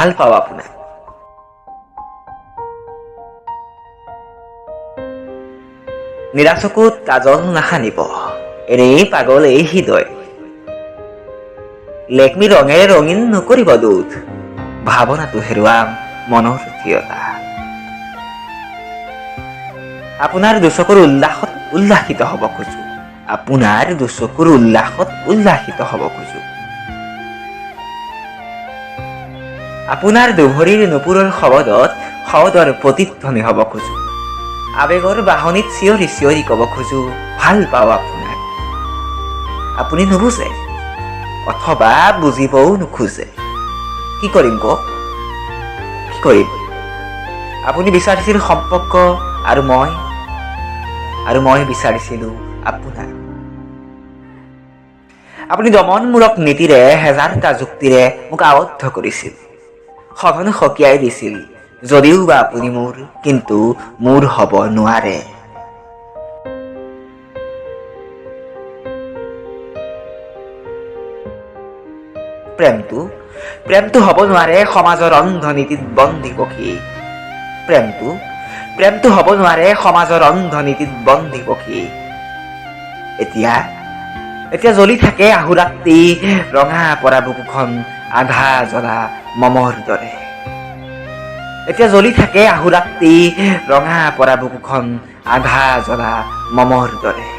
ভাল পাওঁ আপোনাক। নিৰাচকুত কাজল নাসানিব, এনেই পাগল এই হৃদয়। লেকমি ৰঙেৰে ৰঙীন নকৰিব দুধ, ভাৱনাটো হেৰুৱাম মনৰ থিয়তা। আপোনাৰ দুচকুৰ উল্লাসত উল্লাসিত হ'ব খোজো, আপোনাৰ দুচকুৰ উল্লাসত উল্লাসিত হ'ব খোজো। আপোনাৰ দুভৰিৰ নুপুৰৰ শৱদৰ প্ৰতিধ্বনি হ'ব খোজো। আবেগৰ বাহনিত চিঞৰি চিঞৰি ক'ব খোজো, ভাল পাওঁ আপোনাক। আপুনি নুবুজে, অথবা বুজিবও নোখোজে। কি কৰিম কওক, কি কৰিম? আপুনি বিচাৰিছিল সম্পৰ্ক আৰু মই বিচাৰিছিলো আপোনাক। আপুনি দমনমূলক নীতিৰে হেজাৰটা যুক্তিৰে মোক আবদ্ধ কৰিছিল, সঘন সকীয়াই দিছিল, যদিও বা আপুনি মোৰ, কিন্তু মোৰ হ'ব নোৱাৰে। প্ৰেমটো হ'ব নোৱাৰে সমাজৰ অন্ধ নীতিত বন্দী পখী। প্ৰেমটো হ'ব নোৱাৰে সমাজৰ অন্ধ নীতিত বন্দী পখী। এতিয়া জ্বলি থাকে আহুৰাত্ৰি ৰঙা পৰা বুকুখন আধা জ্বলা মমৰ দৰে। এতিয়া জ্বলি থাকে আহুৰাত্ৰি ৰঙা পৰা বুকুখন আধা জ্বলা মমৰ দৰে।